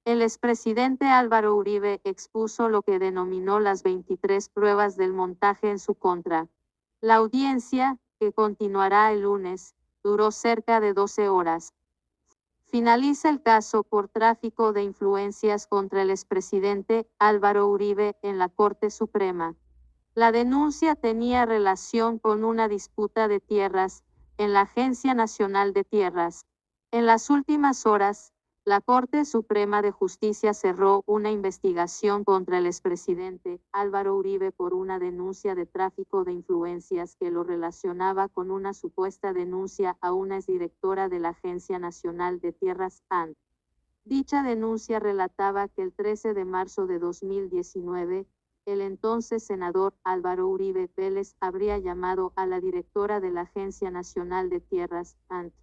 El expresidente Álvaro Uribe expuso lo que denominó las 23 pruebas del montaje en su contra. La audiencia, que continuará el lunes, duró cerca de 12 horas. Finaliza el caso por tráfico de influencias contra el expresidente Álvaro Uribe en la Corte Suprema. La denuncia tenía relación con una disputa de tierras en la Agencia Nacional de Tierras. En las últimas horas, la Corte Suprema de Justicia cerró una investigación contra el expresidente Álvaro Uribe por una denuncia de tráfico de influencias que lo relacionaba con una supuesta denuncia a una exdirectora de la Agencia Nacional de Tierras ANT. Dicha denuncia relataba que el 13 de marzo de 2019, el entonces senador Álvaro Uribe Vélez habría llamado a la directora de la Agencia Nacional de Tierras, ANT,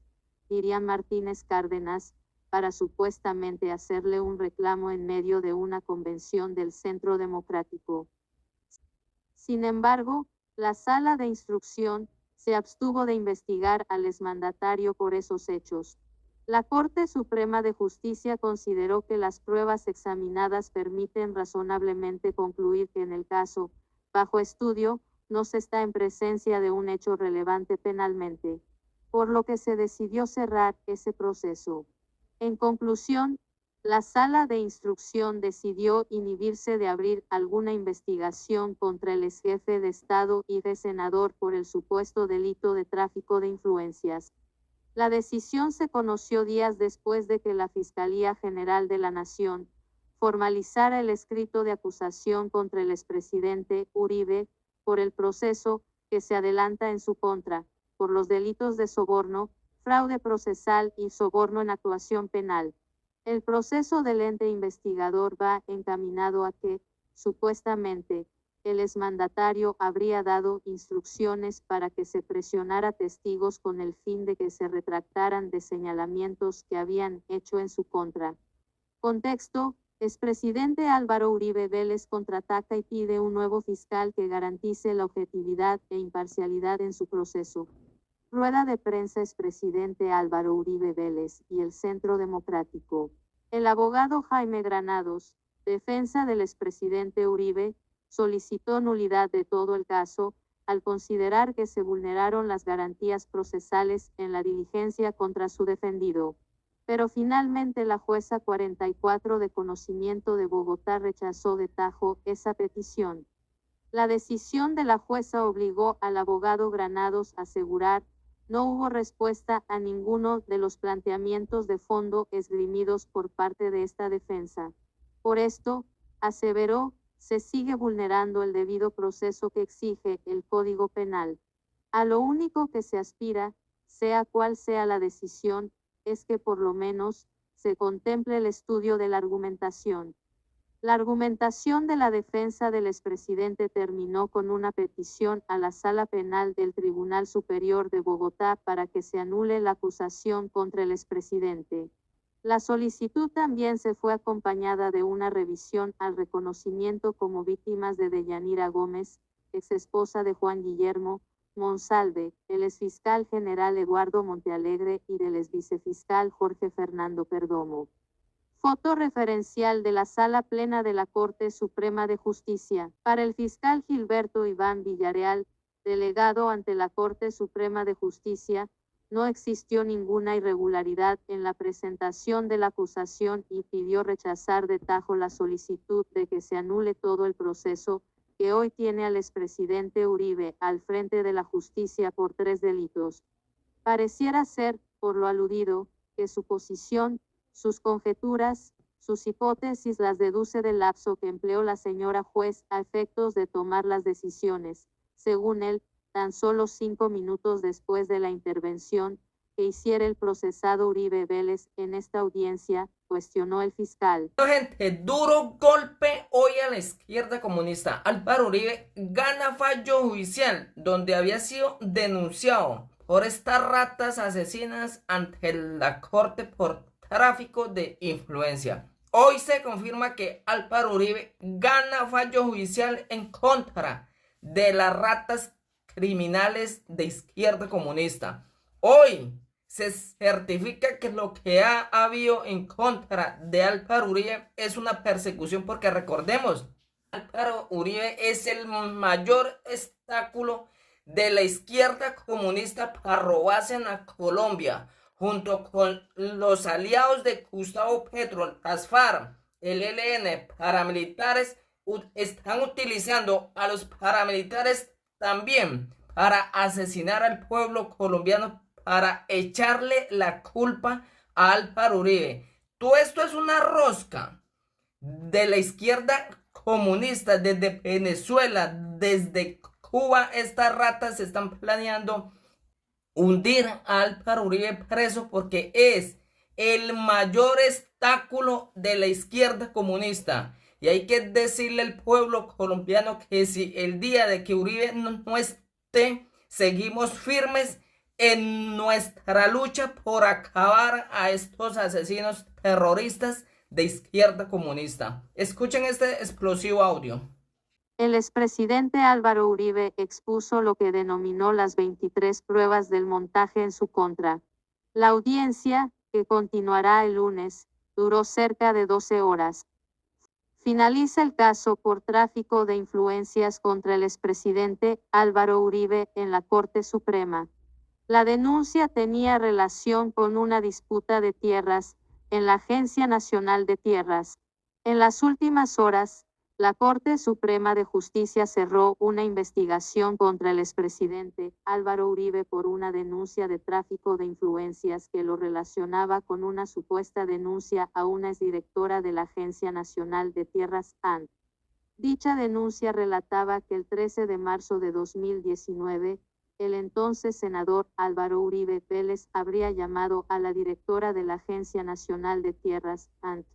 Miriam Martínez Cárdenas, para supuestamente hacerle un reclamo en medio de una convención del Centro Democrático. Sin embargo, la Sala de Instrucción se abstuvo de investigar al exmandatario por esos hechos. La Corte Suprema de Justicia consideró que las pruebas examinadas permiten razonablemente concluir que en el caso, bajo estudio, no se está en presencia de un hecho relevante penalmente, por lo que se decidió cerrar ese proceso. En conclusión, la Sala de Instrucción decidió inhibirse de abrir alguna investigación contra el exjefe de Estado y de senador por el supuesto delito de tráfico de influencias. La decisión se conoció días después de que la Fiscalía General de la Nación formalizara el escrito de acusación contra el expresidente Uribe por el proceso que se adelanta en su contra, por los delitos de soborno, fraude procesal y soborno en actuación penal. El proceso del ente investigador va encaminado a que, supuestamente, el exmandatario habría dado instrucciones para que se presionara testigos con el fin de que se retractaran de señalamientos que habían hecho en su contra. Contexto: expresidente Álvaro Uribe Vélez contraataca y pide un nuevo fiscal que garantice la objetividad e imparcialidad en su proceso. Rueda de prensa expresidente Álvaro Uribe Vélez y el Centro Democrático. El abogado Jaime Granados, defensa del expresidente Uribe, solicitó nulidad de todo el caso, al considerar que se vulneraron las garantías procesales en la diligencia contra su defendido. Pero finalmente la jueza 44 de conocimiento de Bogotá rechazó de tajo esa petición. La decisión de la jueza obligó al abogado Granados a asegurar no hubo respuesta a ninguno de los planteamientos de fondo esgrimidos por parte de esta defensa. Por esto, aseveró, se sigue vulnerando el debido proceso que exige el Código Penal. A lo único que se aspira, sea cual sea la decisión, es que por lo menos se contemple el estudio de la argumentación. La argumentación de la defensa del expresidente terminó con una petición a la Sala Penal del Tribunal Superior de Bogotá para que se anule la acusación contra el expresidente. La solicitud también se fue acompañada de una revisión al reconocimiento como víctimas de Deyanira Gómez, exesposa de Juan Guillermo Monsalve, el exfiscal general Eduardo Montealegre y del exvicefiscal Jorge Fernando Perdomo. Foto referencial de la Sala Plena de la Corte Suprema de Justicia. Para el fiscal Gilberto Iván Villarreal, delegado ante la Corte Suprema de Justicia, no existió ninguna irregularidad en la presentación de la acusación y pidió rechazar de tajo la solicitud de que se anule todo el proceso que hoy tiene al expresidente Uribe al frente de la justicia por 3 delitos. Pareciera ser, por lo aludido, que su posición, sus conjeturas, sus hipótesis las deduce del lapso que empleó la señora juez a efectos de tomar las decisiones, según él, tan solo 5 minutos después de la intervención que hiciera el procesado Uribe Vélez en esta audiencia, cuestionó el fiscal. Gente, duro golpe hoy a la izquierda comunista. Álvaro Uribe gana fallo judicial donde había sido denunciado por estas ratas asesinas ante la corte por tráfico de influencia. Hoy se confirma que Álvaro Uribe gana fallo judicial en contra de las ratas criminales de izquierda comunista. Hoy se certifica que lo que ha habido en contra de Álvaro Uribe es una persecución, porque recordemos, Álvaro Uribe es el mayor obstáculo de la izquierda comunista para robarse en la Colombia, junto con los aliados de Gustavo Petro, las FARC, el ELN, paramilitares, están utilizando a los paramilitares también para asesinar al pueblo colombiano, para echarle la culpa a Álvaro Uribe. Todo esto es una rosca de la izquierda comunista desde Venezuela, desde Cuba. Estas ratas están planeando hundir a Álvaro Uribe preso, porque es el mayor obstáculo de la izquierda comunista. Y hay que decirle al pueblo colombiano que si el día de que Uribe no esté, seguimos firmes en nuestra lucha por acabar a estos asesinos terroristas de izquierda comunista. Escuchen este explosivo audio. El expresidente Álvaro Uribe expuso lo que denominó las 23 pruebas del montaje en su contra. La audiencia, que continuará el lunes, duró cerca de 12 horas. Finaliza el caso por tráfico de influencias contra el expresidente Álvaro Uribe en la Corte Suprema. La denuncia tenía relación con una disputa de tierras en la Agencia Nacional de Tierras. En las últimas horas, la Corte Suprema de Justicia cerró una investigación contra el expresidente Álvaro Uribe por una denuncia de tráfico de influencias que lo relacionaba con una supuesta denuncia a una exdirectora de la Agencia Nacional de Tierras, ANT. Dicha denuncia relataba que el 13 de marzo de 2019, el entonces senador Álvaro Uribe Vélez habría llamado a la directora de la Agencia Nacional de Tierras, ANT,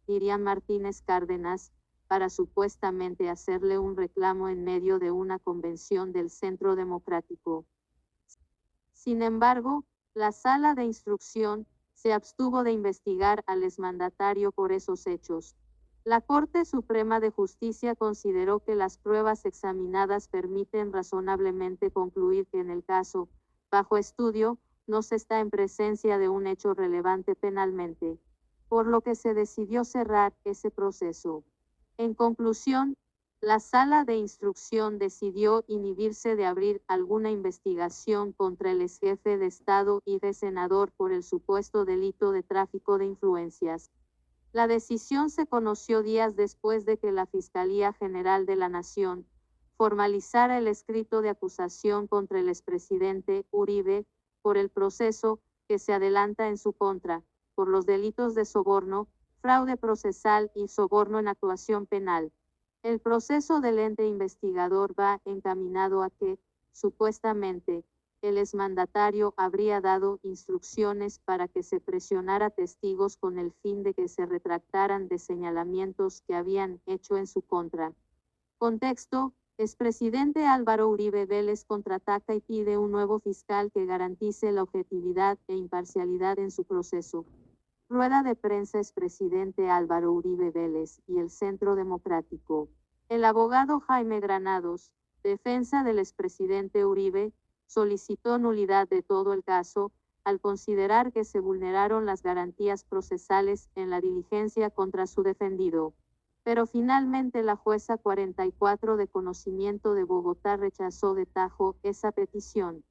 Miriam Martínez Cárdenas, para supuestamente hacerle un reclamo en medio de una convención del Centro Democrático. Sin embargo, la Sala de Instrucción se abstuvo de investigar al exmandatario por esos hechos. La Corte Suprema de Justicia consideró que las pruebas examinadas permiten razonablemente concluir que en el caso, bajo estudio, no se está en presencia de un hecho relevante penalmente, por lo que se decidió cerrar ese proceso. En conclusión, la Sala de Instrucción decidió inhibirse de abrir alguna investigación contra el exjefe de Estado y de senador por el supuesto delito de tráfico de influencias. La decisión se conoció días después de que la Fiscalía General de la Nación formalizara el escrito de acusación contra el expresidente Uribe por el proceso que se adelanta en su contra, por los delitos de soborno, fraude procesal y soborno en actuación penal. El proceso del ente investigador va encaminado a que, supuestamente, el exmandatario habría dado instrucciones para que se presionara testigos con el fin de que se retractaran de señalamientos que habían hecho en su contra. Contexto: expresidente Álvaro Uribe Vélez contraataca y pide un nuevo fiscal que garantice la objetividad e imparcialidad en su proceso. Rueda de prensa expresidente Álvaro Uribe Vélez y el Centro Democrático. El abogado Jaime Granados, defensa del expresidente Uribe, solicitó nulidad de todo el caso, al considerar que se vulneraron las garantías procesales en la diligencia contra su defendido. Pero finalmente la jueza 44 de conocimiento de Bogotá rechazó de tajo esa petición.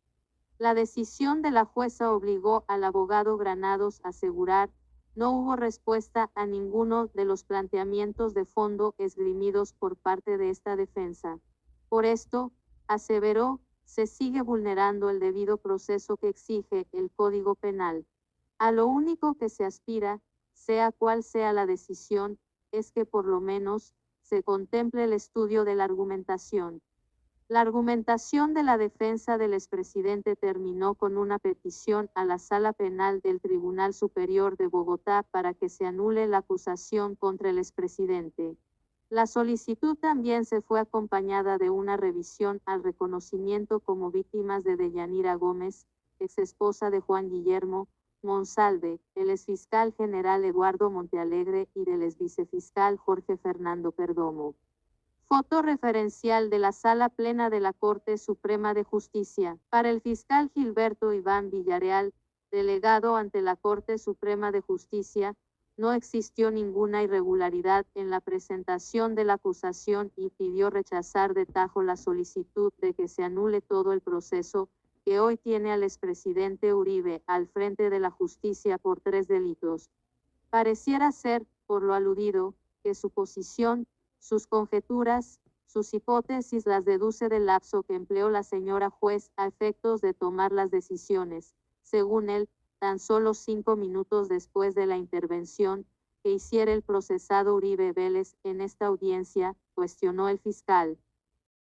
La decisión de la jueza obligó al abogado Granados a asegurar no hubo respuesta a ninguno de los planteamientos de fondo esgrimidos por parte de esta defensa. Por esto, aseveró, se sigue vulnerando el debido proceso que exige el Código Penal. A lo único que se aspira, sea cual sea la decisión, es que por lo menos se contemple el estudio de la argumentación. La argumentación de la defensa del expresidente terminó con una petición a la Sala Penal del Tribunal Superior de Bogotá para que se anule la acusación contra el expresidente. La solicitud también se fue acompañada de una revisión al reconocimiento como víctimas de Deyanira Gómez, exesposa de Juan Guillermo Monsalve, el exfiscal general Eduardo Montealegre y del exvicefiscal Jorge Fernando Perdomo. Foto referencial de la Sala Plena de la Corte Suprema de Justicia. Para el fiscal Gilberto Iván Villarreal, delegado ante la Corte Suprema de Justicia, no existió ninguna irregularidad en la presentación de la acusación y pidió rechazar de tajo la solicitud de que se anule todo el proceso que hoy tiene al expresidente Uribe al frente de la justicia por 3 delitos. Pareciera ser, por lo aludido, que su posición, sus conjeturas, sus hipótesis las deduce del lapso que empleó la señora juez a efectos de tomar las decisiones, según él, tan solo 5 minutos después de la intervención que hiciera el procesado Uribe Vélez en esta audiencia, cuestionó el fiscal.